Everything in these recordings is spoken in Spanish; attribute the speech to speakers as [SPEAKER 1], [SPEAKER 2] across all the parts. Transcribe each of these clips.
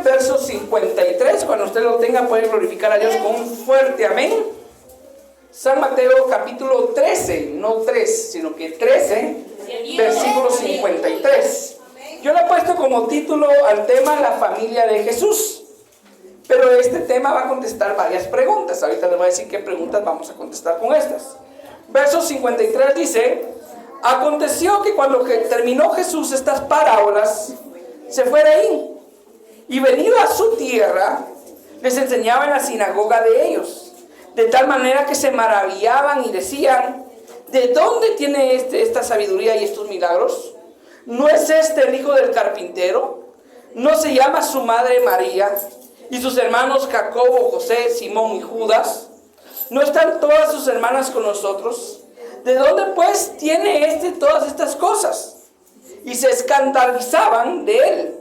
[SPEAKER 1] verso 53. Cuando usted lo tenga, puede glorificar a Dios con un fuerte amén. San Mateo capítulo 13, no 3, sino que 13, versículo 53. Yo le he puesto como título al tema la familia de Jesús. Pero este tema va a contestar varias preguntas. Ahorita les voy a decir qué preguntas vamos a contestar con estas. Verso 53 dice: aconteció que cuando terminó Jesús estas parábolas, se fue de ahí, y venido a su tierra, les enseñaba en la sinagoga de ellos, de tal manera que se maravillaban y decían: ¿de dónde tiene esta sabiduría y estos milagros? ¿No es este el hijo del carpintero? ¿No se llama su madre María, y sus hermanos Jacobo, José, Simón y Judas? ¿No están todas sus hermanas con nosotros? ¿De dónde pues tiene todas estas cosas? Y se escandalizaban de él.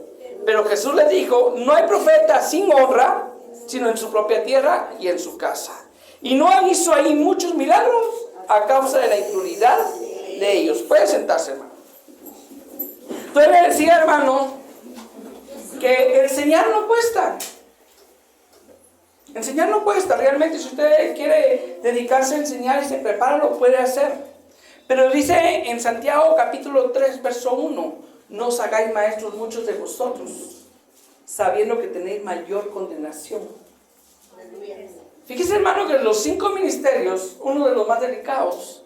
[SPEAKER 1] Pero Jesús les dijo: no hay profeta sin honra, sino en su propia tierra y en su casa. Y no hizo ahí muchos milagros a causa de la incredulidad de ellos. Puede sentarse, hermano. Entonces le decía, hermano, que enseñar no cuesta. Enseñar no cuesta, realmente. Si usted quiere dedicarse a enseñar y se prepara, lo puede hacer. Pero dice en Santiago capítulo 3, verso 1: no os hagáis maestros muchos de vosotros, sabiendo que tenéis mayor condenación. Fíjese, hermano, que en los 5 ministerios, uno de los más delicados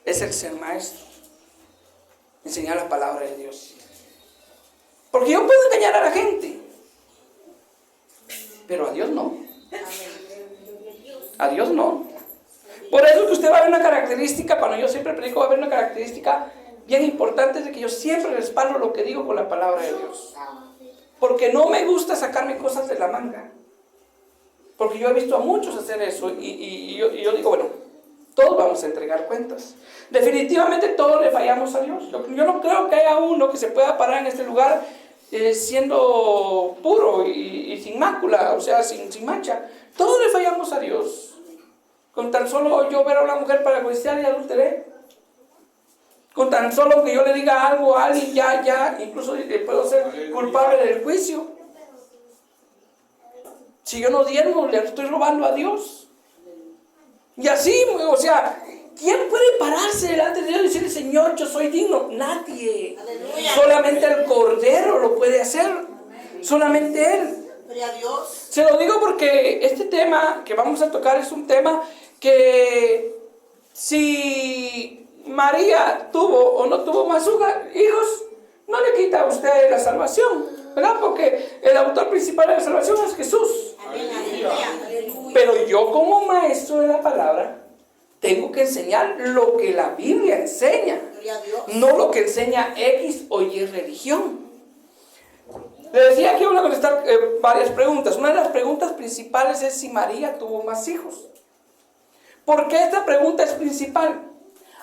[SPEAKER 1] es el ser maestro. Enseñar la palabra de Dios. Porque yo puedo engañar a la gente, pero a Dios no. A Dios no. Por eso que usted va a ver una característica, cuando yo siempre predico, va a ver una característica bien importante, de que yo siempre respaldo lo que digo con la palabra de Dios. Porque no me gusta sacarme cosas de la manga. Porque yo he visto a muchos hacer eso, y yo digo, bueno, todos vamos a entregar cuentas. Definitivamente todos le fallamos a Dios. Yo no creo que haya uno que se pueda parar en este lugar siendo puro y sin mácula, o sea, sin mancha. Todos le fallamos a Dios. Con tan solo yo ver a una mujer para codiciar y adulteré. Con tan solo que yo le diga algo a alguien, ya, incluso puedo ser culpable del juicio. Si yo no diezmo, le estoy robando a Dios. Y así, o sea, ¿quién puede pararse delante de Dios y decirle: Señor, yo soy digno? Nadie. Aleluya. Solamente el Cordero lo puede hacer. Solamente Él. Se lo digo porque este tema que vamos a tocar es un tema que, si María tuvo o no tuvo más hijos, no le quita a usted la salvación, ¿verdad? Porque el autor principal de la salvación es Jesús. Aleluya. Pero yo, como maestro de la palabra, tengo que enseñar lo que la Biblia enseña, no lo que enseña X o Y religión. Le decía que iban a contestar varias preguntas. Una de las preguntas principales es si María tuvo más hijos. ¿Por qué esta pregunta es principal?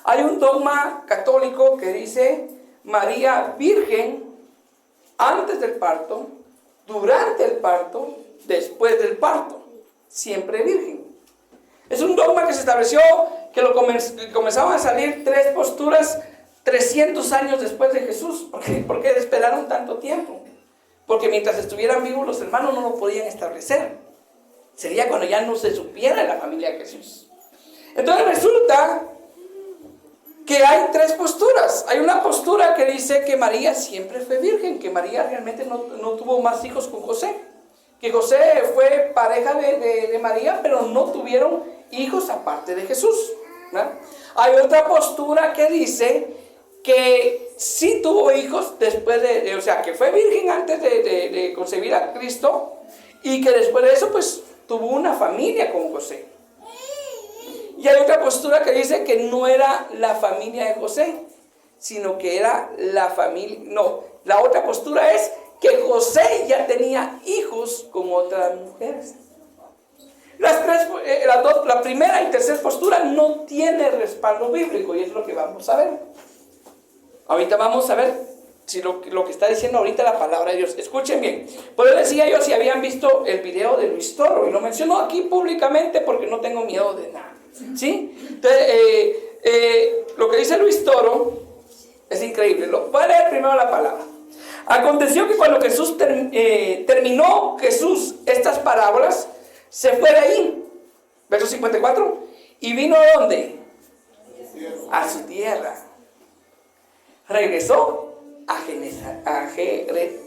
[SPEAKER 1] Hay un dogma católico que dice: María virgen antes del parto, durante el parto, después del parto, siempre virgen. Es un dogma que se estableció, que comenzaban a salir 3 posturas 300 años después de Jesús. ¿Por qué esperaron tanto tiempo? Porque mientras estuvieran vivos los hermanos no lo podían establecer. Sería cuando ya no se supiera la familia de Jesús. Entonces resulta que hay 3 posturas. Hay una postura que dice que María siempre fue virgen, que María realmente no tuvo más hijos con José, que José fue pareja de María, pero no tuvieron hijos aparte de Jesús, ¿verdad? Hay otra postura que dice que sí tuvo hijos después o sea, que fue virgen antes de concebir a Cristo, y que después de eso pues tuvo una familia con José. Y hay otra postura que dice que no era la familia de José, sino que era la familia. No, la otra postura es que José ya tenía hijos con otras mujeres. La primera y tercera postura no tiene respaldo bíblico, y es lo que vamos a ver. Ahorita vamos a ver si lo que está diciendo ahorita la palabra de Dios. Escuchen bien. Por eso decía yo si habían visto el video de Luis Toro, y lo menciono aquí públicamente porque no tengo miedo de nada, ¿sí? Entonces, lo que dice Luis Toro es increíble. Voy a leer primero la palabra. Aconteció que cuando Jesús terminó estas parábolas, se fue de ahí. Verso 54. Y vino ¿a dónde? A su tierra. Regresó a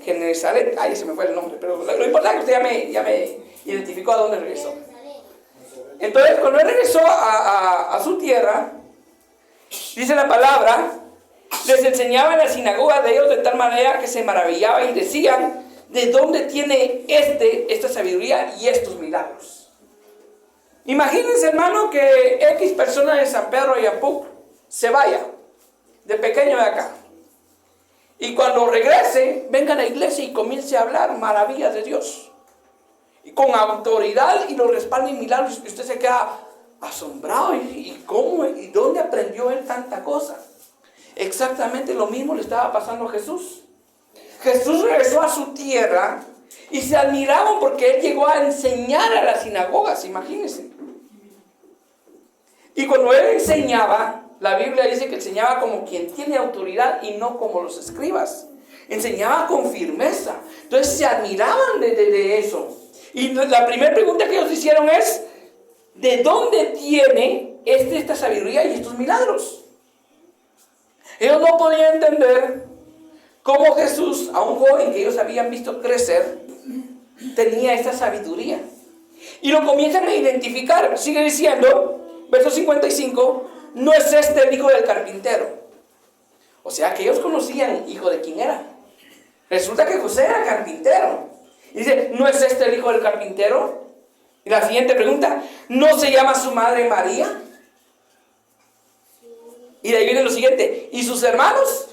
[SPEAKER 1] Genezaret. Ay, se me fue el nombre, pero lo importante es que usted ya me identificó a dónde regresó. Entonces, cuando él regresó a su tierra, dice la palabra, les enseñaba en la sinagoga de ellos de tal manera que se maravillaban y decían, ¿de dónde tiene esta sabiduría y estos milagros? Imagínense, hermano, que X persona de San Pedro y Apú se vaya, de pequeño de acá. Y cuando regrese, venga a la iglesia y comience a hablar maravillas de Dios. Y con autoridad y lo respalda en milagros. Y usted se queda asombrado. ¿Y cómo? ¿Y dónde aprendió él tanta cosa? Exactamente lo mismo le estaba pasando a Jesús. Jesús regresó a su tierra y se admiraban porque él llegó a enseñar a las sinagogas, imagínense. Y cuando él enseñaba, la Biblia dice que enseñaba como quien tiene autoridad y no como los escribas. Enseñaba con firmeza. Entonces se admiraban de eso. Y la primera pregunta que ellos hicieron es, ¿de dónde tiene esta sabiduría y estos milagros? Ellos no podían entender cómo Jesús, a un joven que ellos habían visto crecer, tenía esta sabiduría. Y lo comienzan a identificar. Sigue diciendo, verso 55, ¿no es este el hijo del carpintero? O sea que ellos conocían hijo de quién era. Resulta que José era carpintero. Y dice, ¿no es este el hijo del carpintero? Y la siguiente pregunta, ¿no se llama su madre María? Y de ahí viene lo siguiente, ¿y sus hermanos?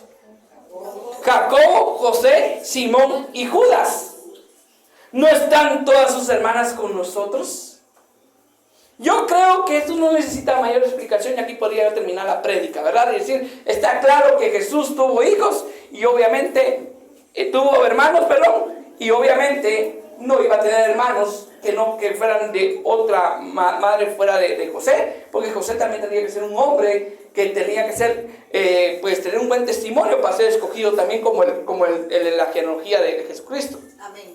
[SPEAKER 1] Jacobo, José, Simón y Judas. ¿No están todas sus hermanas con nosotros? Yo creo que esto no necesita mayor explicación y aquí podría terminar la prédica, ¿verdad? Es decir, está claro que Jesús tuvo hijos y obviamente tuvo hermanos, y obviamente no iba a tener hermanos que fueran de otra madre fuera de José, porque José también tenía que ser un hombre que tenía que ser, tener un buen testimonio para ser escogido también como la genealogía de Jesucristo.
[SPEAKER 2] Amén.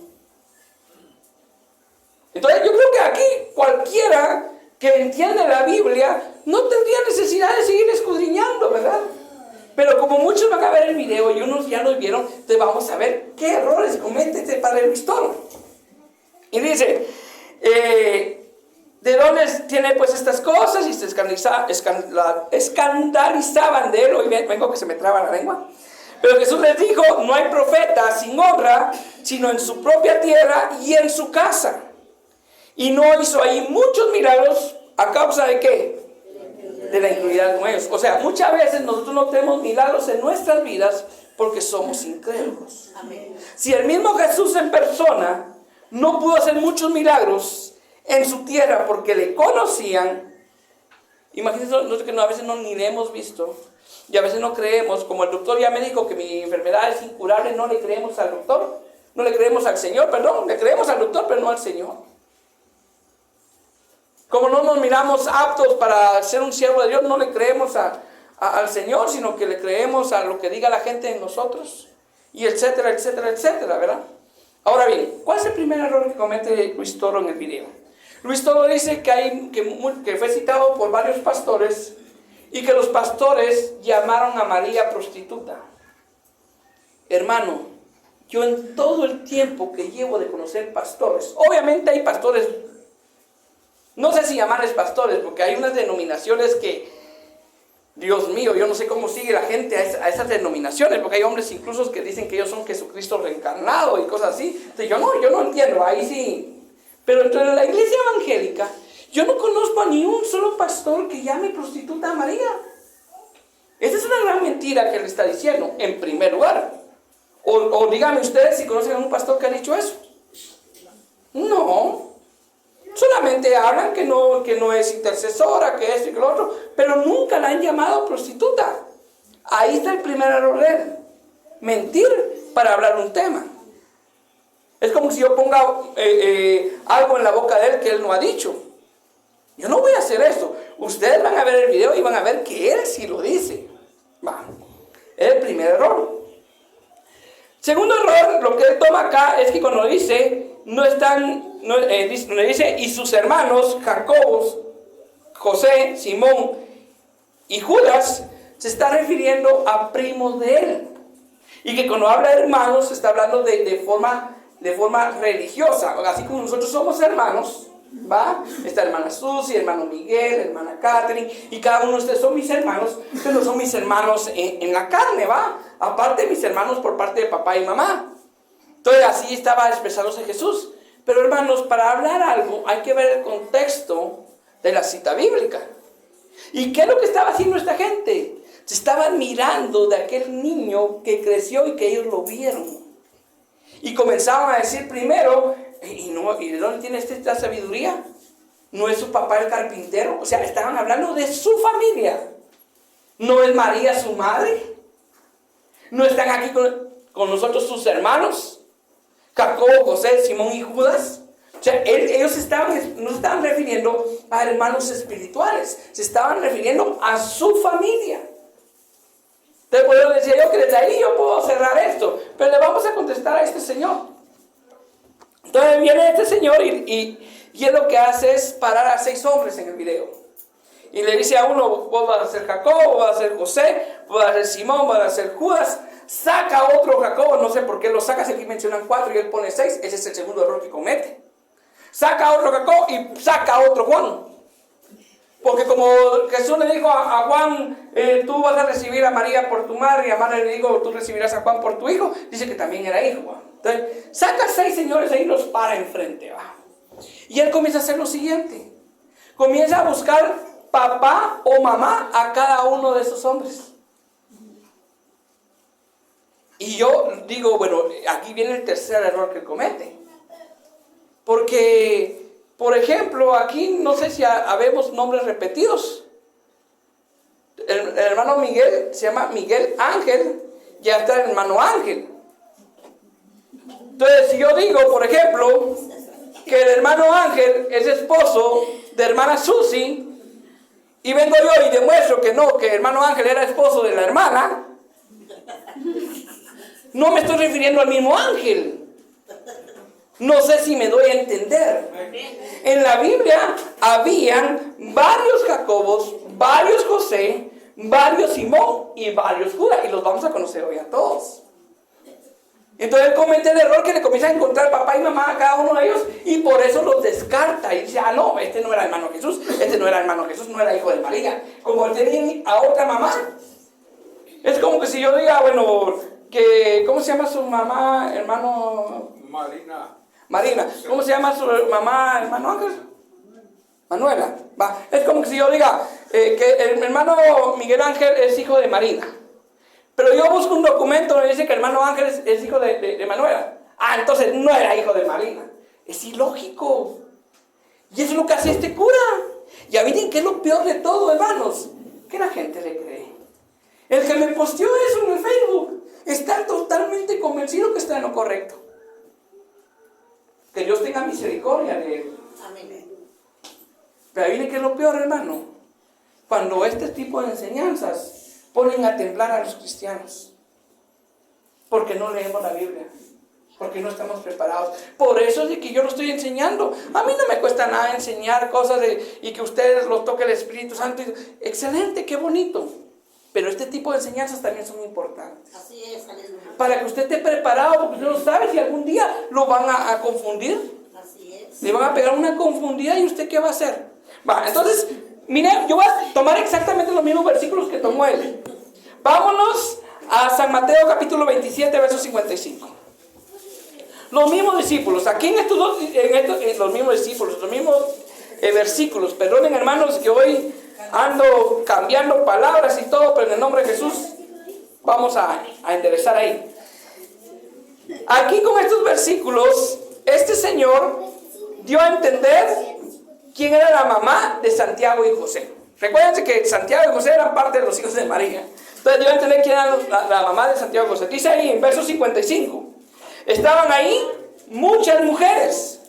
[SPEAKER 1] Entonces yo creo que aquí cualquiera que entiende la Biblia no tendría necesidad de seguir escudriñando, ¿verdad? Pero como muchos van a ver el video y unos ya lo vieron, entonces vamos a ver qué errores comete este padre Luis Toro. Y dice, ¿de dónde tiene pues estas cosas? Y se escandalizaban de él. Hoy vengo que se me traba la lengua. Pero Jesús les dijo, no hay profeta sin honra, sino en su propia tierra y en su casa. Y no hizo ahí muchos milagros, ¿a causa de qué? De la incredulidad con ellos. O sea, muchas veces nosotros no tenemos milagros en nuestras vidas porque somos incrédulos.
[SPEAKER 2] Amén.
[SPEAKER 1] Si el mismo Jesús en persona no pudo hacer muchos milagros en su tierra porque le conocían, imagínense nosotros que a veces ni le hemos visto y a veces no creemos, como el doctor ya me dijo que mi enfermedad es incurable, no le creemos al doctor, no le creemos al Señor, le creemos al doctor pero no al Señor. Como no nos miramos aptos para ser un siervo de Dios, no le creemos al Señor, sino que le creemos a lo que diga la gente de nosotros, y etcétera, etcétera, etcétera, ¿verdad? Ahora bien, ¿cuál es el primer error que comete Luis Toro en el video? Luis Toro dice que fue citado por varios pastores y que los pastores llamaron a María prostituta. Hermano, yo en todo el tiempo que llevo de conocer pastores, obviamente hay pastores, no sé si llamarles pastores, porque hay unas denominaciones que, Dios mío, yo no sé cómo sigue la gente a esas denominaciones, porque hay hombres incluso que dicen que ellos son Jesucristo reencarnado y cosas así. Entonces yo no entiendo, ahí sí. Pero dentro de la iglesia evangélica, yo no conozco a ni un solo pastor que llame prostituta a María. Esa es una gran mentira que le está diciendo, en primer lugar. O díganme ustedes si conocen a un pastor que ha dicho eso. No. Solamente hablan que no es intercesora, que esto y que lo otro, pero nunca la han llamado prostituta. Ahí está el primer error de él. Mentir para hablar un tema. Es como si yo ponga algo en la boca de él que él no ha dicho. Yo no voy a hacer eso. Ustedes van a ver el video y van a ver que él sí lo dice. Es el primer error. Segundo error, lo que él toma acá es que cuando dice, le dice, y sus hermanos, Jacobo, José, Simón y Judas, se está refiriendo a primos de él. Y que cuando habla de hermanos, se está hablando de forma religiosa. Así como nosotros somos hermanos, ¿va? Está hermana Susi, hermano Miguel, hermana Catherine, y cada uno de ustedes son mis hermanos, pero son mis hermanos en la carne, ¿va? Aparte mis hermanos por parte de papá y mamá. Entonces así estaba expresándose Jesús. Pero hermanos, para hablar algo hay que ver el contexto de la cita bíblica. ¿Y qué es lo que estaba haciendo esta gente? Se estaban mirando de aquel niño que creció y que ellos lo vieron. Y comenzaban a decir primero, ¿y de dónde tiene esta sabiduría? ¿No es su papá el carpintero? O sea, estaban hablando de su familia. ¿No es María su madre? ¿No están aquí con nosotros sus hermanos? Jacobo, José, Simón y Judas. O sea, ellos no se estaban refiriendo a hermanos espirituales, se estaban refiriendo a su familia. Entonces, por eso decía yo que desde ahí yo puedo cerrar esto, pero le vamos a contestar a este señor. Entonces viene este señor y él lo que hace es parar a 6 hombres en el video. Y le dice a uno, vos vas a ser Jacobo, vos vas a ser José, vos vas a ser Simón, vas a ser Judas. Saca a otro Jacobo, no sé por qué lo sacas, aquí mencionan 4 y él pone 6, ese es el segundo error que comete. Saca a otro Jacobo y saca a otro Juan. Porque como Jesús le dijo a Juan, tú vas a recibir a María por tu madre, y a María le dijo, tú recibirás a Juan por tu hijo, dice que también era hijo. Entonces, saca 6 señores ahí y los para enfrente. Y él comienza a hacer lo siguiente. Comienza a buscar papá o mamá a cada uno de esos hombres. Y yo digo, bueno, aquí viene el tercer error que comete. Porque, por ejemplo, aquí no sé si habemos nombres repetidos. El hermano Miguel se llama Miguel Ángel, ya está el hermano Ángel. Entonces, si yo digo, por ejemplo, que el hermano Ángel es esposo de hermana Susi, y vengo yo y demuestro que no, que el hermano Ángel era esposo de la hermana, no me estoy refiriendo al mismo Ángel. No sé si me doy a entender. En la Biblia habían varios Jacobos, varios José, varios Simón y varios Judas, y los vamos a conocer hoy a todos. Entonces él comete el error que le comienza a encontrar papá y mamá a cada uno de ellos, y por eso los descarta y dice, no, este no era hermano Jesús, no era hijo de María, como él tenía a otra mamá. Es como que si yo diga, bueno, que ¿cómo se llama su mamá, hermano? Marina. ¿Cómo se llama su mamá, hermano Ángel? Manuela. Va. Es como que si yo diga que el hermano Miguel Ángel es hijo de Marina. Pero yo busco un documento donde dice que el hermano Ángel es hijo de Manuela. Entonces no era hijo de Marina. Es ilógico. Y eso es lo que hace este cura. Y miren que es lo peor de todo, hermanos. Que la gente le cree. El que me posteó eso en el Facebook está totalmente convencido que está en lo correcto. Que Dios tenga misericordia de él. Amén. Pero miren que es lo peor, hermano. Cuando este tipo de enseñanzas ponen a temblar a los cristianos. Porque no leemos la Biblia. Porque no estamos preparados. Por eso es de que yo lo estoy enseñando. A mí no me cuesta nada enseñar cosas y que ustedes los toque el Espíritu Santo. Excelente, qué bonito. Pero este tipo de enseñanzas también son importantes. Así es, aleluya. Para que usted esté preparado, porque usted no sabe si algún día lo van a confundir. Así es. Le van a pegar una confundida y usted ¿qué va a hacer? Entonces, mire, yo voy a tomar exactamente los mismos versículos que tomó él. Vámonos a San Mateo capítulo 27, verso 55. Los mismos discípulos, aquí en los mismos discípulos, los mismos versículos. Perdonen, hermanos, que hoy ando cambiando palabras y todo, pero en el nombre de Jesús vamos a enderezar ahí. Aquí con estos versículos, este señor dio a entender quién era la mamá de Santiago y José. Recuérdense que Santiago y José eran parte de los hijos de María. Entonces dio a entender quién era la mamá de Santiago y José. Dice ahí en verso 55, estaban ahí muchas mujeres.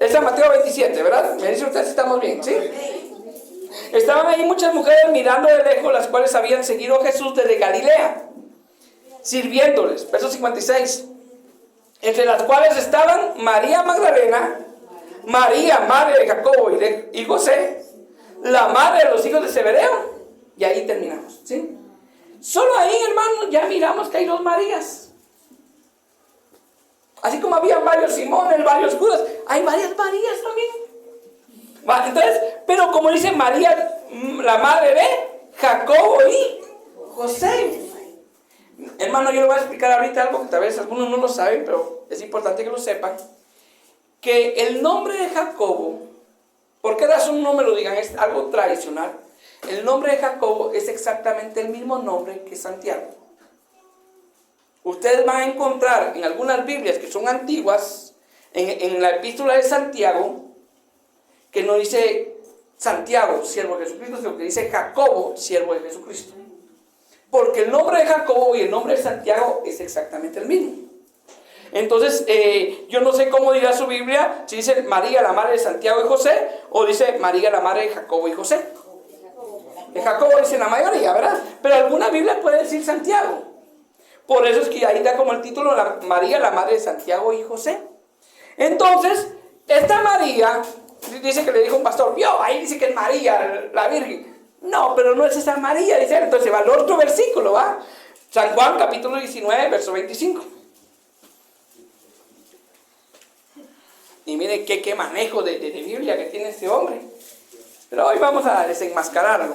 [SPEAKER 1] Es San Mateo 27, ¿verdad? Me dice usted si estamos bien, ¿sí? Estaban ahí muchas mujeres mirando de lejos, las cuales habían seguido a Jesús desde Galilea. sirviéndoles. Verso 56. Entre las cuales estaban María Magdalena, María, madre de Jacobo y José, la madre de los hijos de Zebedeo. Y ahí terminamos, ¿sí? Solo ahí, hermanos, ya miramos que hay dos Marías. Así como había varios Simones, varios Judas, hay varias Marías también. ¿Va? Entonces, pero como dice María, la madre de Jacobo y José. Hermano, yo le voy a explicar ahorita algo que tal vez algunos no lo saben, pero es importante que lo sepan. Que el nombre de Jacobo, ¿por qué razón no me lo digan? Es algo tradicional. El nombre de Jacobo es exactamente el mismo nombre que Santiago. Ustedes van a encontrar en algunas Biblias que son antiguas, en la epístola de Santiago, que no dice Santiago, siervo de Jesucristo, sino que dice Jacobo, siervo de Jesucristo. Porque el nombre de Jacobo y el nombre de Santiago es exactamente el mismo. Entonces, yo no sé cómo dirá su Biblia, si dice María, la madre de Santiago y José, o dice María, la madre de Jacobo y José. De Jacobo dice la mayoría, ¿verdad? Pero alguna Biblia puede decir Santiago. Por eso es que ahí da como el título María, la madre de Santiago y José. Entonces, esta María, dice que le dijo un pastor, vio, ahí dice que es María, la Virgen. No, pero no es esa María, dice él. Entonces va al otro versículo, ¿va? San Juan, capítulo 19, verso 25. Y miren qué manejo de Biblia que tiene este hombre. Pero hoy vamos a desenmascararlo.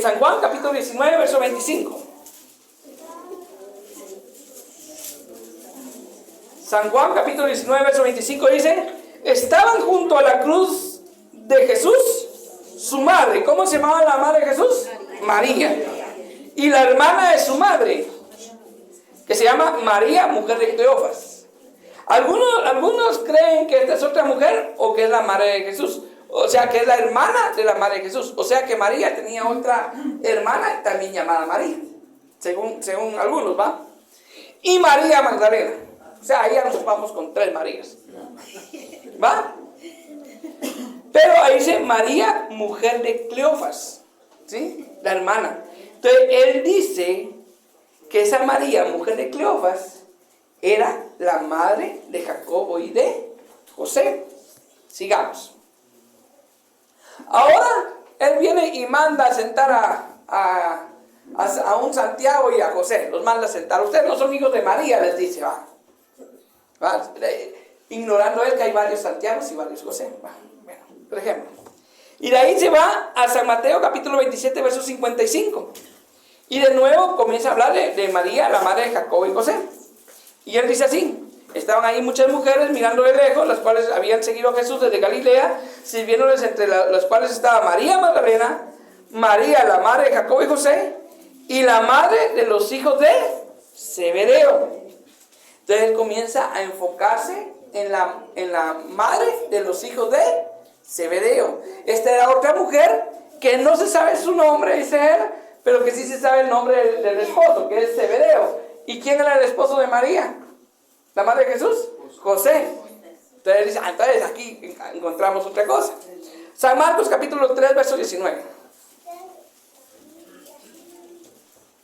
[SPEAKER 1] San Juan, capítulo 19, verso 25. San Juan, capítulo 19, verso 25 dice: estaban junto a la cruz de Jesús, su madre. ¿Cómo se llamaba la madre de Jesús? María. Y la hermana de su madre, que se llama María, mujer de Cleofas. Algunos creen que esta es otra mujer o que es la madre de Jesús. O sea, que es la hermana de la madre de Jesús. O sea, que María tenía otra hermana también llamada María. Según algunos, ¿va? Y María Magdalena. O sea, ahí ya nos vamos con 3 Marías. ¿Va? Pero ahí dice María, mujer de Cleofas. ¿Sí? La hermana. Entonces, él dice que esa María, mujer de Cleofas, era la madre de Jacobo y de José. Sigamos. Ahora, él viene y manda a sentar a un Santiago y a José. Los manda a sentar. Ustedes no son hijos de María, les dice, va. Ignorando él que hay varios Santiagos y varios José. Bueno, por ejemplo. Y de ahí se va a San Mateo capítulo 27, verso 55. Y de nuevo comienza a hablar de María, la madre de Jacobo y José. Y él dice así: estaban ahí muchas mujeres mirando de lejos, las cuales habían seguido a Jesús desde Galilea, sirviéndoles, entre las cuales estaba María Magdalena, María, la madre de Jacobo y José, y la madre de los hijos de Zebedeo. Entonces él comienza a enfocarse en la madre de los hijos de Zebedeo. Esta era otra mujer que no se sabe su nombre, dice él, pero que sí se sabe el nombre del esposo, que es Zebedeo. ¿Y quién era el esposo de María? ¿La madre de Jesús? José. Entonces dice, entonces aquí encontramos otra cosa. San Marcos capítulo 3, verso 19.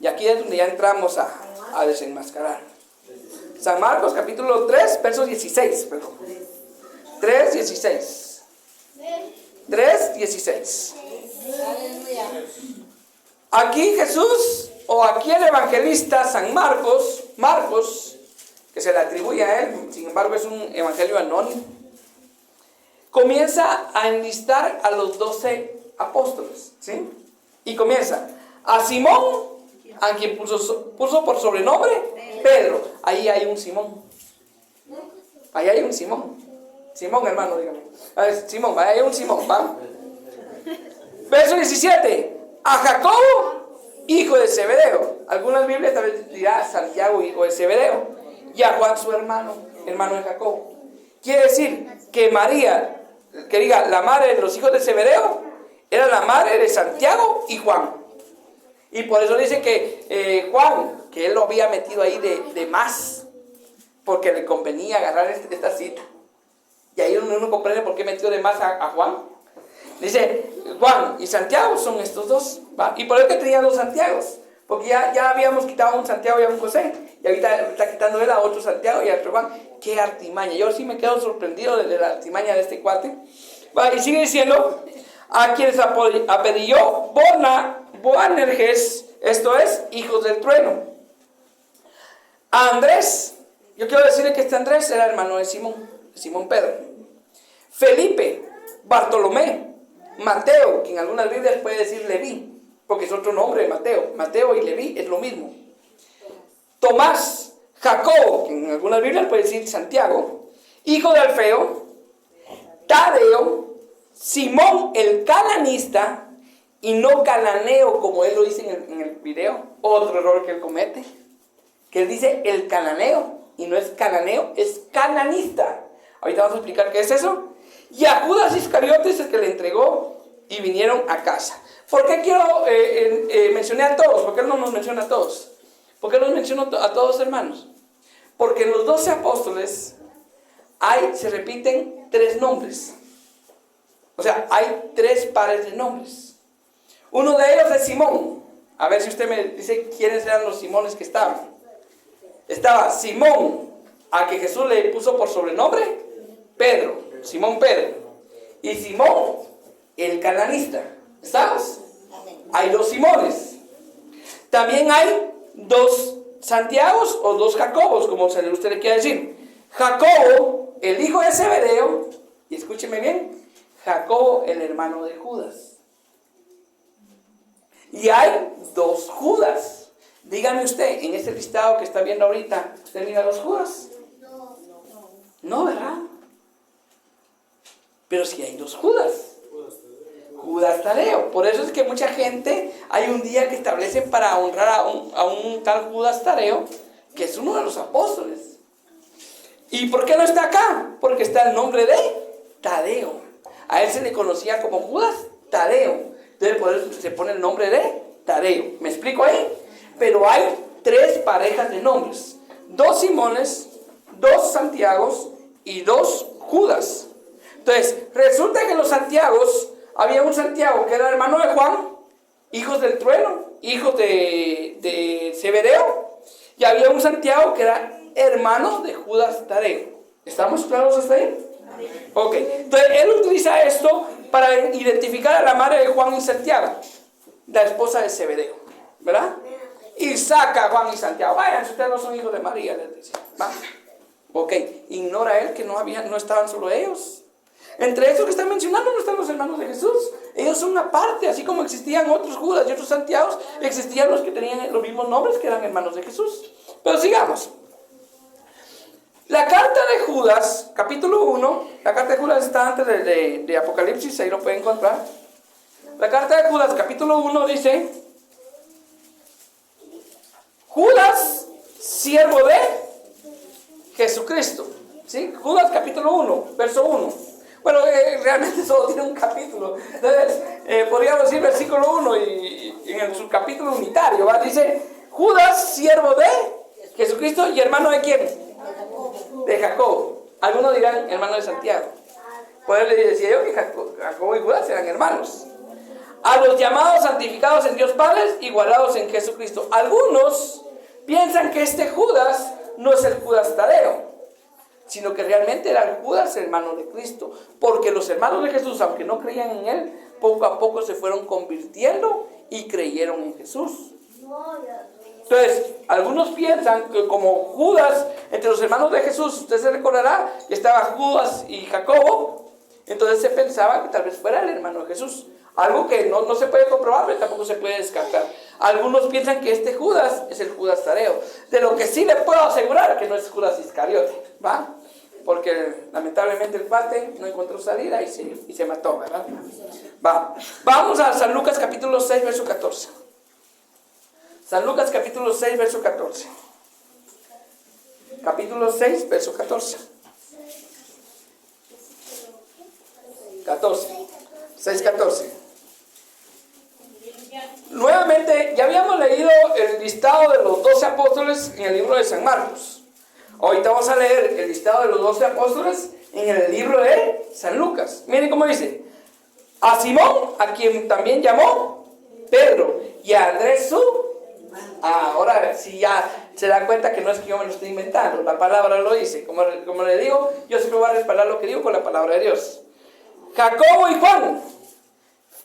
[SPEAKER 1] Y aquí es donde ya entramos a desenmascarar. San Marcos capítulo 3, verso 16, perdón. 3, 16. 3, 16. Aquí Jesús, o aquí el evangelista San Marcos, que se le atribuye a él, sin embargo es un evangelio anónimo, comienza a enlistar a los 12 apóstoles, ¿sí? Y comienza a Simón, a quien puso por sobrenombre Pedro. Ahí hay un Simón. Ahí hay un Simón. Simón, hermano, dígame. A ver, Simón, ahí hay un Simón, ¿va? Verso 17. A Jacobo, hijo de Zebedeo. Algunas Biblias tal vez dirá Santiago, hijo de Zebedeo. Y a Juan, su hermano de Jacobo. Quiere decir que María, que diga la madre de los hijos de Zebedeo, era la madre de Santiago y Juan. Y por eso dice que Juan, que él lo había metido ahí de más, porque le convenía agarrar esta cita. Y ahí uno comprende por qué metió de más a Juan. Dice, Juan y Santiago son estos dos, ¿va? Y por eso que tenía 2 Santiagos. Porque ya habíamos quitado a un Santiago y a un José, y ahorita está quitando él a otro Santiago y a otro Juan. ¡Qué artimaña! Yo sí me quedo sorprendido de la artimaña de este cuate. Va, y sigue diciendo, a quienes apedilló Boanerges, esto es, hijos del trueno. A Andrés, yo quiero decirle que este Andrés era hermano de Simón Pedro. Felipe, Bartolomé, Mateo, que en algunas Biblias puede decir Leví, porque es otro nombre de Mateo. Mateo y Leví es lo mismo. Tomás, Jacobo, que en algunas Biblias puede decir Santiago, hijo de Alfeo, Tadeo, Simón el cananista, y no cananeo como él lo dice en el video. Otro error que él comete, que él dice el cananeo, y no es cananeo, es cananista. Ahorita vamos a explicar qué es eso. Y a Judas Iscariotes, el que le entregó, y vinieron a casa. ¿Por qué quiero mencionar a todos? ¿Por qué no nos menciona a todos? ¿Por qué los menciono a todos, hermanos? Porque en los 12 apóstoles se repiten 3 nombres. O sea, hay 3 pares de nombres. Uno de ellos es Simón. A ver si usted me dice quiénes eran los Simones que estaban. Estaba Simón, a que Jesús le puso por sobrenombre Pedro, Simón Pedro. Y Simón, el cananista. ¿Estamos? Hay 2 Simones. También hay 2 Santiagos o 2 Jacobos, como usted le quiera decir. Jacobo, el hijo de Zebedeo, y escúcheme bien, Jacobo, el hermano de Judas. Y hay 2 Judas. Dígame usted, en este listado que está viendo ahorita, ¿usted mira 2 Judas? No, ¿verdad? Pero sí hay 2 Judas. Judas Tadeo. Por eso es que mucha gente, hay un día que establecen para honrar a un tal Judas Tadeo, que es uno de los apóstoles. ¿Y por qué no está acá? Porque está el nombre de Tadeo. A él se le conocía como Judas Tadeo. Entonces por eso se pone el nombre de Tadeo. ¿Me explico ahí? Pero hay 3 parejas de nombres. 2 Simones, 2 Santiagos y 2 Judas. Entonces, resulta que los Santiagos, había un Santiago que era hermano de Juan, hijos del trueno, hijos de Zebedeo, y había un Santiago que era hermano de Judas Tadeo. ¿Estamos claros hasta ahí? Ok, entonces él utiliza esto para identificar a la madre de Juan y Santiago, la esposa de Zebedeo, ¿verdad? Y saca a Juan y Santiago. Vayan, si ustedes no son hijos de María, les dice. ¿Va? Ok, ignora él que no estaban solo ellos. Entre esos que están mencionando no están los hermanos de Jesús. Ellos son una parte, así como existían otros Judas y otros Santiagos, existían los que tenían los mismos nombres que eran hermanos de Jesús. Pero sigamos. La carta de Judas, capítulo 1, la carta de Judas está antes de Apocalipsis, ahí lo pueden encontrar. La carta de Judas, capítulo 1 dice: Judas, siervo de Jesucristo. ¿Sí? Judas, capítulo 1, verso 1. Bueno, realmente solo tiene un capítulo. Entonces, podríamos decir versículo 1 y en su capítulo unitario, ¿va? Dice: Judas, siervo de Jesucristo, y hermano de quién? De Jacobo. Algunos dirán hermano de Santiago. Por eso le decía yo que Jacobo y Judas eran hermanos. A los llamados, santificados en Dios Padre, igualados en Jesucristo. Algunos piensan que este Judas no es el Judas Tadeo, sino que realmente era el Judas, hermano de Cristo, porque los hermanos de Jesús, aunque no creían en él, poco a poco se fueron convirtiendo y creyeron en Jesús. Entonces, algunos piensan que como Judas, entre los hermanos de Jesús, usted se recordará que estaba Judas y Jacobo, entonces se pensaba que tal vez fuera el hermano de Jesús. Algo que no se puede comprobar, pero tampoco se puede descartar. Algunos piensan que este Judas es el Judas Tadeo. De lo que sí le puedo asegurar que no es Judas Iscariote, ¿va? Porque lamentablemente el cuate no encontró salida y se mató, ¿verdad? Va. Vamos a San Lucas capítulo 6, verso 14. San Lucas capítulo 6, verso 14. Capítulo 6, verso 14. 6:14. Nuevamente, ya habíamos leído el listado de los 12 apóstoles en el libro de San Marcos. Ahorita vamos a leer el listado de los 12 apóstoles en el libro de San Lucas. Miren cómo dice: a Simón, a quien también llamó Pedro, y a Andrés su Ahora sí ya se da cuenta que no es que yo me lo estoy inventando, la palabra lo dice. Como le digo, yo siempre voy a respaldar lo que digo con la palabra de Dios. Jacobo y Juan.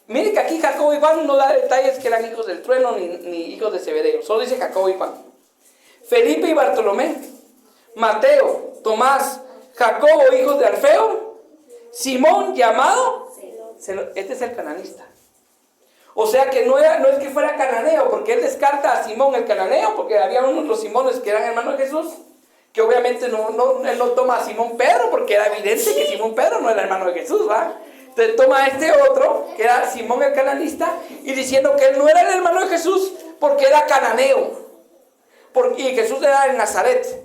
[SPEAKER 1] Miren que aquí Jacobo y Juan no da detalles que eran hijos del trueno ni hijos de Zebedeo. Solo dice Jacobo y Juan. Felipe y Bartolomé. Mateo, Tomás, Jacobo, hijos de Alfeo. Simón, llamado. Este es el cananista. O sea que no es que fuera cananeo, porque él descarta a Simón el cananeo, porque había unos de los Simones que eran hermanos de Jesús, que obviamente él no toma a Simón Pedro, porque era evidente que Simón Pedro no era hermano de Jesús, ¿va? Entonces toma a este otro, que era Simón el cananista, y diciendo que él no era el hermano de Jesús, porque era cananeo, y Jesús era de Nazaret.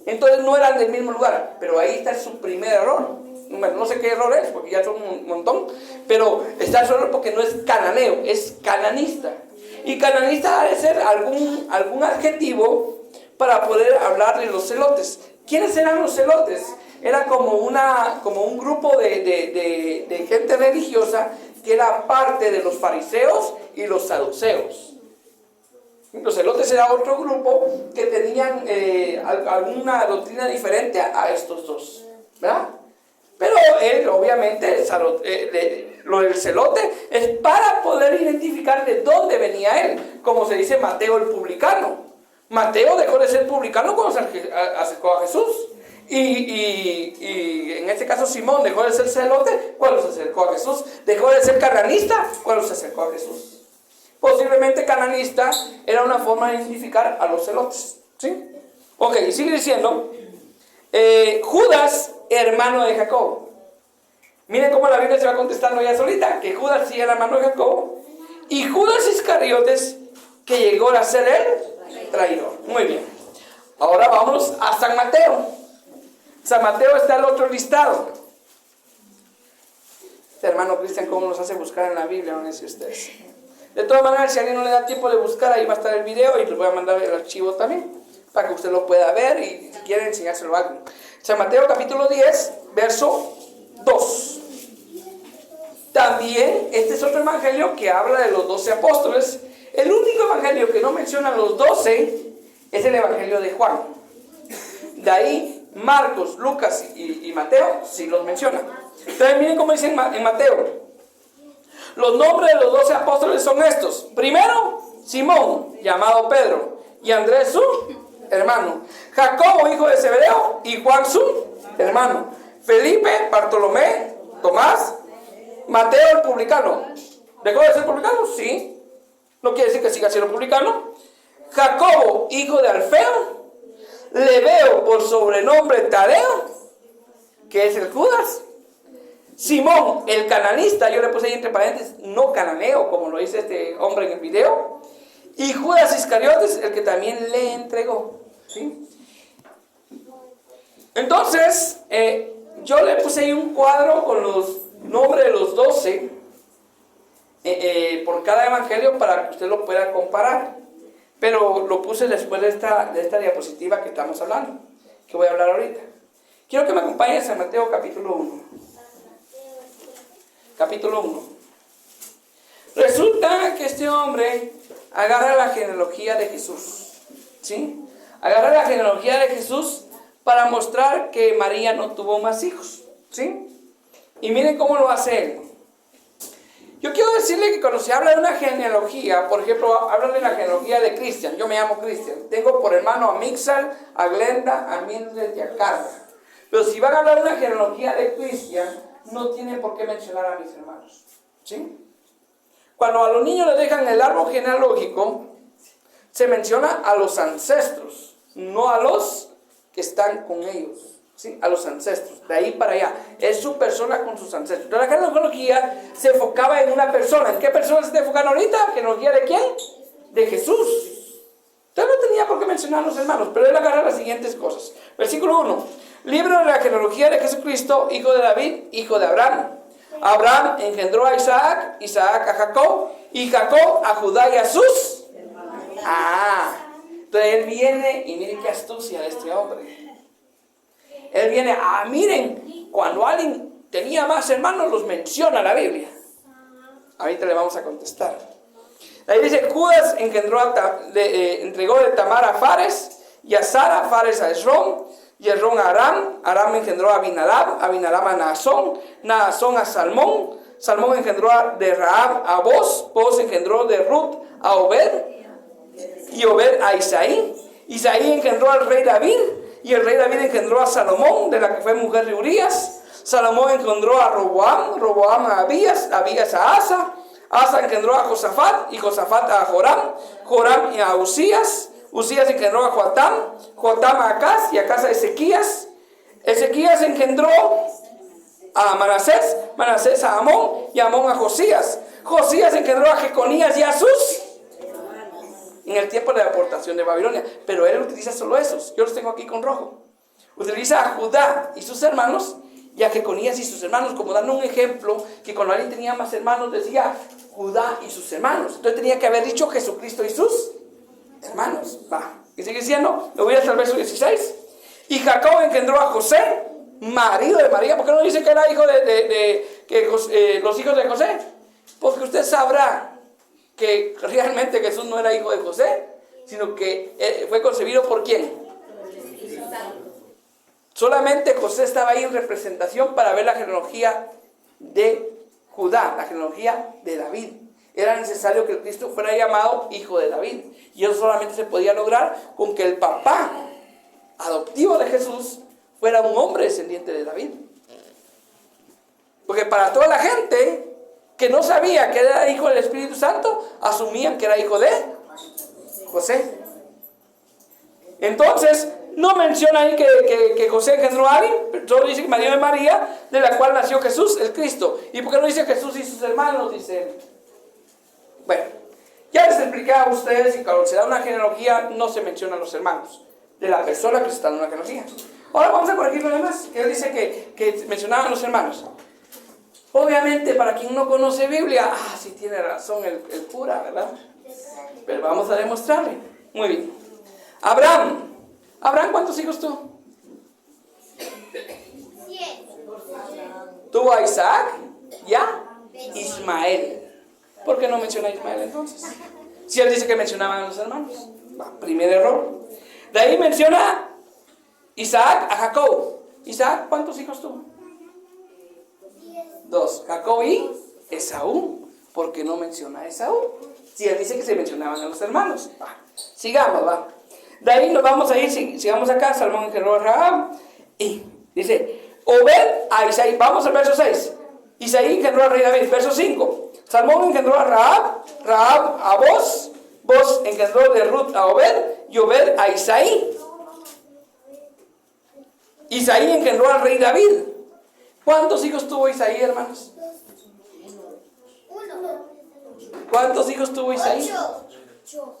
[SPEAKER 1] Entonces no eran del mismo lugar, pero ahí está su primer error. Bueno, no sé qué error es, porque ya son un montón, pero está el error porque no es cananeo, es cananista. Y cananista ha de ser algún adjetivo para poder hablar de los celotes. ¿Quiénes eran los celotes? Era como un grupo de gente religiosa que era parte de los fariseos y los saduceos. Los celotes era otro grupo que tenían alguna doctrina diferente a estos dos, ¿verdad? Pero él, obviamente, lo del celote es para poder identificar de dónde venía él. Como se dice Mateo el publicano. Mateo dejó de ser publicano cuando se acercó a Jesús. Y en este caso Simón dejó de ser celote cuando se acercó a Jesús. Dejó de ser cananista cuando se acercó a Jesús. Posiblemente cananista era una forma de identificar a los celotes. ¿Sí? Ok, y sigue diciendo. Judas, hermano de Jacobo. Miren cómo la Biblia se va contestando ya solita, que Judas sí era hermano de Jacobo, y Judas Iscariotes, que llegó a ser el traidor. Muy bien. Ahora vamos a San Mateo. San Mateo está el otro listado. Este hermano Cristian, ¿cómo nos hace buscar en la Biblia? Van a decir ustedes. De todas maneras, si a alguien no le da tiempo de buscar, ahí va a estar el video y les voy a mandar el archivo también, para que usted lo pueda ver y si quiere enseñárselo a alguien. San Mateo capítulo 10, verso 2. También este es otro evangelio que habla de los 12 apóstoles. El único evangelio que no menciona a los 12 es el evangelio de Juan. De ahí Marcos, Lucas y Mateo sí los mencionan. Entonces miren cómo dice en Mateo. Los nombres de los 12 apóstoles son estos. Primero, Simón, llamado Pedro, y Andrés su hermano. Jacobo, hijo de Zebedeo, y Juan su hermano. Felipe, Bartolomé, Tomás, Mateo el publicano. ¿Dejó de ser publicano? Sí. No quiere decir que siga siendo publicano. Jacobo, hijo de Alfeo. Lebeo, por sobrenombre Tadeo, que es el Judas. Simón, el cananista, yo le puse ahí entre paréntesis, no cananeo, como lo dice este hombre en el video. Y Judas Iscariotes, el que también le entregó. ¿Sí? Entonces, yo le puse ahí un cuadro con los nombres de los 12 por cada evangelio para que usted lo pueda comparar. Pero lo puse después de esta diapositiva que estamos hablando, que voy a hablar ahorita. Quiero que me acompañes a Mateo capítulo 1. Capítulo 1. Resulta que este hombre agarra la genealogía de Jesús. ¿Sí? Agarra la genealogía de Jesús para mostrar que María no tuvo más hijos. ¿Sí? Y miren cómo lo hace él. Yo quiero decirle que cuando se habla de una genealogía, por ejemplo, hablan de la genealogía de Cristian. Yo me llamo Cristian. Tengo por hermano a Mixal, a Glenda, a Mildred y a Carla. Pero si van a hablar de una genealogía de Cristian, no tienen por qué mencionar a mis hermanos. ¿Sí? Cuando a los niños les dejan el árbol genealógico, se menciona a los ancestros, no a los que están con ellos. ¿Sí? A los ancestros, de ahí para allá. Es su persona con sus ancestros. Entonces, la genealogía se enfocaba en una persona. ¿En qué persona se está enfocando ahorita? ¿Genealogía de quién? De Jesús. Entonces no tenía por qué mencionar a los hermanos, pero él agarra las siguientes cosas. Versículo 1. Libro de la genealogía de Jesucristo, hijo de David, hijo de Abraham. Abraham engendró a Isaac, Isaac a Jacob, y Jacob a Judá y a sus. Entonces él viene, y miren qué astucia de este hombre. Él viene, miren, cuando alguien tenía más hermanos, los menciona la Biblia. Ahorita le vamos a contestar. Ahí dice, Judas entregó de Tamar a Fares, y a Sara, Fares a Esrón, y Esrón a Aram, Aram engendró a Abinadab, Abinadab a Naasón, Naasón a Salmón, Salmón engendró de Rahab a Boz, Boz engendró de Ruth a Obed, y Obed a Isaí, Isaí engendró al rey David, y el rey David engendró a Salomón, de la que fue mujer de Urías, Salomón engendró a Roboam, Roboam a Abías, Abías a Asa, Asa engendró a Josafat, y Josafat a Joram, Joram a Usías, Usías engendró a Joatam, Joatam a Acaz, y Acaz a Ezequías, Ezequías engendró a Manasés, Manasés a Amón, y Amón a Josías, Josías engendró a Jeconías y a Sus, en el tiempo de la deportación de Babilonia. Pero él utiliza solo esos, yo los tengo aquí con rojo. Utiliza a Judá y sus hermanos, y a Jeconías y sus hermanos, como dando un ejemplo, que cuando alguien tenía más hermanos decía Judá y sus hermanos. Entonces tenía que haber dicho Jesucristo y sus hermanos. Va. Y sigue diciendo, me voy hasta el verso 16. Y Jacob engendró a José, marido de María. ¿Por qué no dice que era hijo los hijos de José? Porque usted sabrá que realmente Jesús no era hijo de José, sino que fue concebido por ¿quién? Solamente José estaba ahí en representación para ver la genealogía de Judá, la genealogía de David. Era necesario que el Cristo fuera llamado hijo de David. Y eso solamente se podía lograr con que el papá adoptivo de Jesús fuera un hombre descendiente de David. Porque para toda la gente que no sabía que era hijo del Espíritu Santo, asumían que era hijo de José. Entonces, no menciona ahí que José engendró a alguien, solo dice que marido de María, de la cual nació Jesús, el Cristo. ¿Y por qué no dice Jesús y sus hermanos? Dice, bueno, ya les explicé a ustedes que cuando se da una genealogía no se mencionan los hermanos de la persona que se está dando una genealogía. Ahora vamos a corregir lo demás, que él dice que mencionaban los hermanos. Obviamente, para quien no conoce Biblia, sí tiene razón el cura, ¿verdad? Pero vamos a demostrarle. Muy bien. Abraham, ¿cuántos hijos tuvo?
[SPEAKER 2] 10.
[SPEAKER 1] Tuvo a Isaac y a Ismael. ¿Por qué no menciona a Ismael entonces? Si él dice que mencionaban a los hermanos. Primer error. De ahí menciona Isaac a Jacob. Isaac, ¿cuántos hijos tuvo? 2. Jacob y Esaú. ¿Por qué no menciona a Esaú? Si él dice que se mencionaban a los hermanos. Sigamos, va. De ahí nos vamos a ir, sigamos acá, Salmón engendró a Rahab, y dice, Obed a Isaí, vamos al verso 6, Isaí engendró al rey David, verso 5, Salmón engendró a Rahab, Rahab a Boz, Boz engendró de Ruth a Obed, y Obed a Isaí. Isaí engendró al rey David. ¿Cuántos hijos tuvo Isaí, hermanos?
[SPEAKER 2] 1.
[SPEAKER 1] ¿Cuántos hijos tuvo Isaí?
[SPEAKER 2] 8.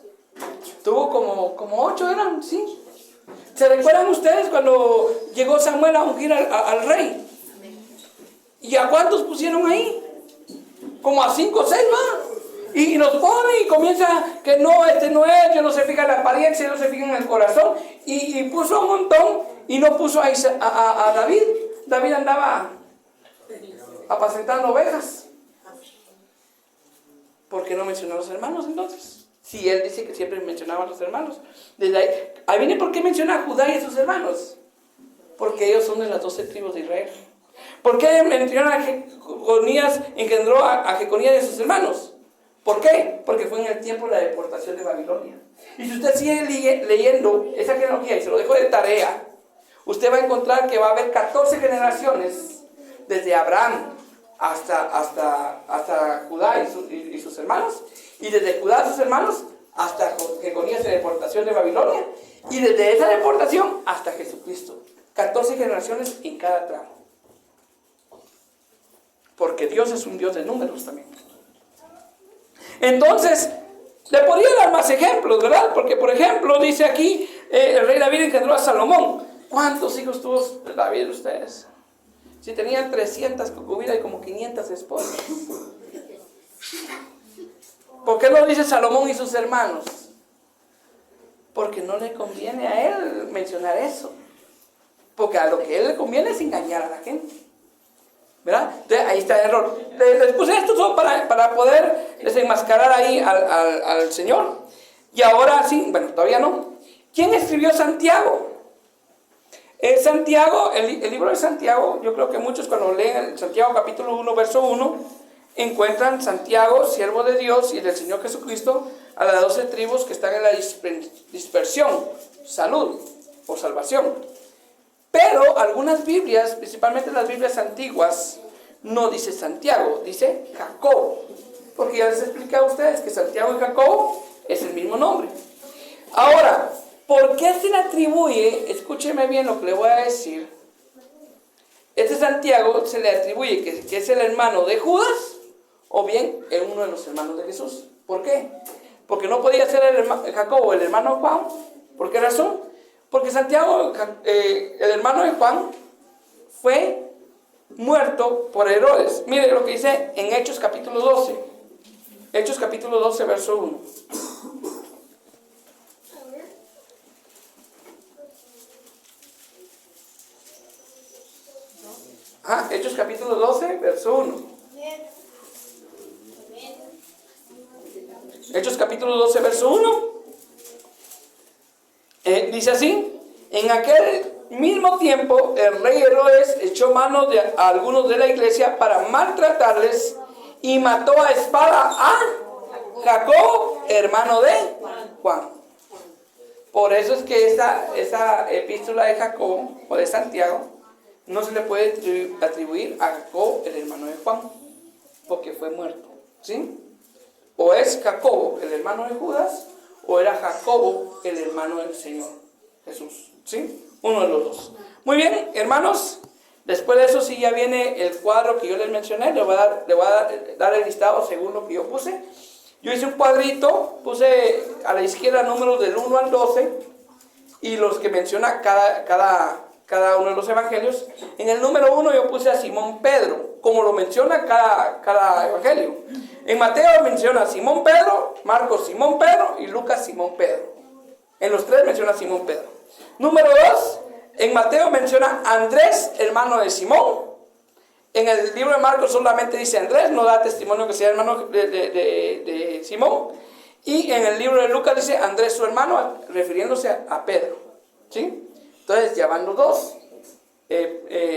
[SPEAKER 1] Tuvo como 8 eran, sí. ¿Se recuerdan ustedes cuando llegó Samuel a ungir al rey? ¿Y a cuántos pusieron ahí? Como a 5 o 6 más. Y nos pone y comienza que no, este no es, yo no se fija en la apariencia, no se fija en el corazón. Y puso un montón y no puso a David. David andaba apacentando ovejas. ¿Por qué no mencionó a los hermanos entonces? Si él dice que siempre mencionaba a los hermanos. Desde ahí viene por qué menciona a Judá y a sus hermanos. Porque ellos son de las 12 tribus de Israel. ¿Por qué menciona a Jeconías, engendró a Jeconías y a sus hermanos? ¿Por qué? Porque fue en el tiempo de la deportación de Babilonia. Y si usted sigue leyendo esa genealogía y se lo dejo de tarea, usted va a encontrar que va a haber 14 generaciones desde Abraham hasta Judá y sus hermanos, y desde Judá y sus hermanos hasta Jeconías en la deportación de Babilonia, y desde esa deportación hasta Jesucristo. 14 generaciones en cada tramo. Porque Dios es un Dios de números también. Entonces, le podría dar más ejemplos, ¿verdad? Porque, por ejemplo, dice aquí, el rey David engendró a Salomón. ¿Cuántos hijos tuvo David ustedes? Si tenían 300 concubinas y como 500 esposas. ¿Por qué no dice Salomón y sus hermanos? Porque no le conviene a él mencionar eso. Porque a lo que a él le conviene es engañar a la gente. ¿verdad? Entonces ahí está el error. Les puse esto solo para poder desenmascarar ahí al Señor. Y ahora sí, bueno, todavía no. ¿Quién escribió Santiago? Santiago, el libro de Santiago, yo creo que muchos cuando leen Santiago capítulo 1, verso 1, encuentran Santiago, siervo de Dios y del Señor Jesucristo, a las 12 tribus que están en la dispersión, salud o salvación. Pero algunas Biblias, principalmente las Biblias antiguas, no dice Santiago, dice Jacobo. Porque ya les expliqué a ustedes que Santiago y Jacobo es el mismo nombre. Ahora, ¿por qué se le atribuye? Escúcheme bien lo que le voy a decir. Este Santiago se le atribuye que es el hermano de Judas, o bien es uno de los hermanos de Jesús. ¿Por qué? Porque no podía ser Jacobo el hermano de Juan. ¿Por qué razón? Porque Santiago, el hermano de Juan, fue muerto por Herodes. Mire lo que dice en Hechos capítulo 12. Hechos capítulo 12, verso 1. Hechos capítulo 12, verso 1. Hechos capítulo 12, verso 1. Dice así: en aquel mismo tiempo el rey Herodes echó mano a algunos de la iglesia para maltratarles y mató a espada a Jacobo, hermano de Juan. Por eso es que esa epístola de Jacobo o de Santiago no se le puede atribuir a Jacobo, el hermano de Juan, porque fue muerto, ¿sí? O es Jacobo, el hermano de Judas, o era Jacobo, el hermano del Señor Jesús, ¿sí? Uno de los dos. Muy bien, hermanos, después de eso sí ya viene el cuadro que yo les mencioné. Le voy a dar el listado según lo que yo puse. Yo hice un cuadrito, puse a la izquierda números del 1 al 12 y los que menciona cada uno de los evangelios. En el número 1 yo puse a Simón Pedro, como lo menciona cada evangelio. En Mateo menciona a Simón Pedro, Marcos Simón Pedro y Lucas Simón Pedro. En los tres menciona a Simón Pedro. Número 2, en Mateo menciona a Andrés, hermano de Simón. En el libro de Marcos solamente dice Andrés, no da testimonio que sea hermano de Simón. Y en el libro de Lucas dice Andrés su hermano, refiriéndose a Pedro, ¿sí? Entonces ya van los dos,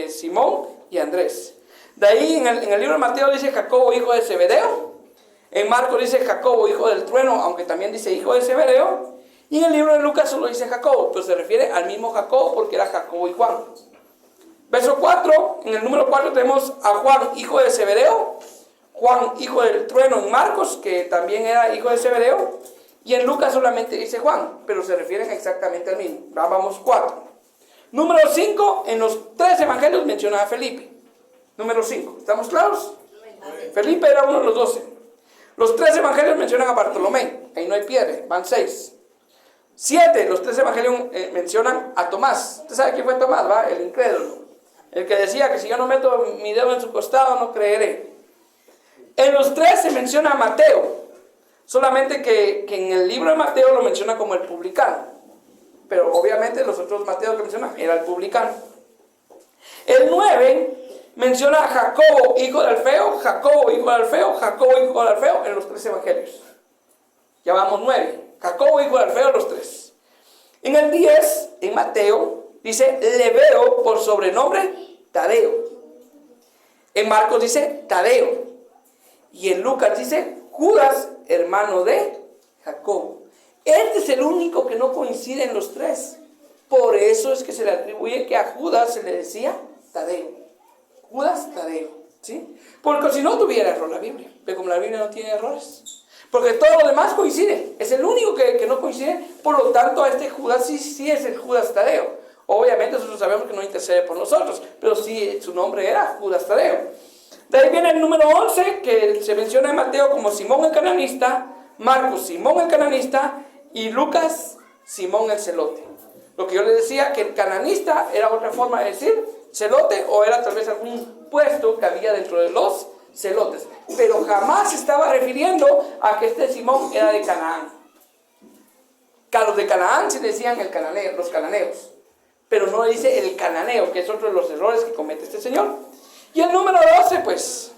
[SPEAKER 1] Simón y Andrés. De ahí en el libro de Mateo dice Jacobo, hijo de Zebedeo. En Marcos dice Jacobo, hijo del trueno, aunque también dice hijo de Zebedeo. Y en el libro de Lucas solo dice Jacobo, pero se refiere al mismo Jacobo porque era Jacobo y Juan. Verso 4, en el número 4 tenemos a Juan, hijo de Zebedeo. Juan, hijo del trueno en Marcos, que también era hijo de Zebedeo. Y en Lucas solamente dice Juan, pero se refieren exactamente al mismo. Vamos 4. Número 5, en los 3 evangelios menciona a Felipe. Número 5, ¿estamos claros? Felipe era uno de los 12. Los 3 evangelios mencionan a Bartolomé, ahí no hay pierde, van 6. 7, los 3 evangelios mencionan a Tomás. ¿Usted sabe quién fue Tomás, va? El incrédulo. El que decía que si yo no meto mi dedo en su costado no creeré. En los 3 se menciona a Mateo. Solamente que en el libro de Mateo lo menciona como el publicano. Pero obviamente los otros Mateos que menciona era el publicano. El 9 menciona a Jacobo, hijo de Alfeo, Jacobo, hijo de Alfeo, Jacobo, hijo de Alfeo, en los 3 evangelios. Ya vamos 9. Jacobo, hijo de Alfeo, los 3. En el 10, en Mateo, dice Lebeo, por sobrenombre Tadeo. En Marcos dice Tadeo. Y en Lucas dice Judas, hermano de Jacobo. Este es el único que no coincide en los 3. Por eso es que se le atribuye que a Judas se le decía Tadeo. Judas Tadeo, ¿sí? Porque si no tuviera error la Biblia. Pero como la Biblia no tiene errores. Porque todo lo demás coincide. Es el único que no coincide. Por lo tanto, este Judas sí es el Judas Tadeo. Obviamente nosotros sabemos que no intercede por nosotros. Pero sí, su nombre era Judas Tadeo. De ahí viene el número 11, que se menciona en Mateo como Simón el cananista, Marcos Simón el cananista y Lucas Simón el celote. Lo que yo les decía, que el cananista era otra forma de decir celote, o era tal vez algún puesto que había dentro de los celotes. Pero jamás se estaba refiriendo a que este Simón era de Canaán. Que a los de Canaán se decían los cananeos. Pero no dice el cananeo, que es otro de los errores que comete este señor. Y el número 12, pues,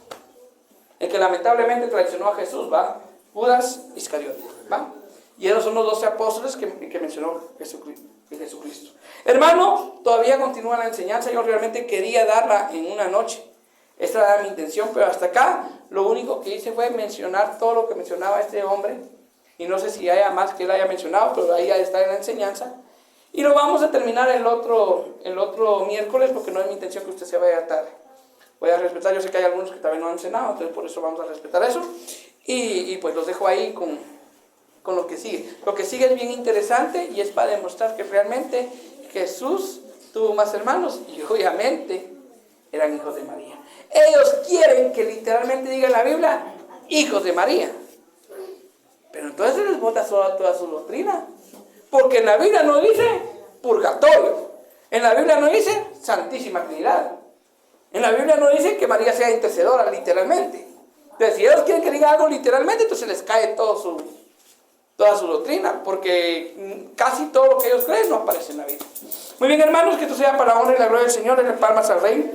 [SPEAKER 1] el que lamentablemente traicionó a Jesús, ¿va? Judas Iscariote, ¿va? Y esos son los 12 apóstoles que mencionó Jesucristo. Hermano, todavía continúa la enseñanza. Yo realmente quería darla en una noche. Esta era mi intención, pero hasta acá lo único que hice fue mencionar todo lo que mencionaba este hombre. Y no sé si haya más que él haya mencionado, pero ahí ya está en la enseñanza. Y lo vamos a terminar el otro miércoles, porque no es mi intención que usted se vaya tarde. Voy a respetar, yo sé que hay algunos que todavía no han cenado, entonces por eso vamos a respetar eso. Y pues los dejo ahí con lo que sigue. Lo que sigue es bien interesante y es para demostrar que realmente Jesús tuvo más hermanos y obviamente eran hijos de María. Ellos quieren que literalmente diga en la Biblia, hijos de María. Pero entonces les bota toda su doctrina. Porque en la Biblia no dice purgatorio. En la Biblia no dice Santísima Trinidad. En la Biblia no dice que María sea intercedora, literalmente. Entonces, si ellos quieren que diga algo literalmente, entonces les cae toda su doctrina. Porque casi todo lo que ellos creen no aparece en la Biblia. Muy bien, hermanos, que esto sea para la honra y la gloria del Señor. Denle palmas al Rey.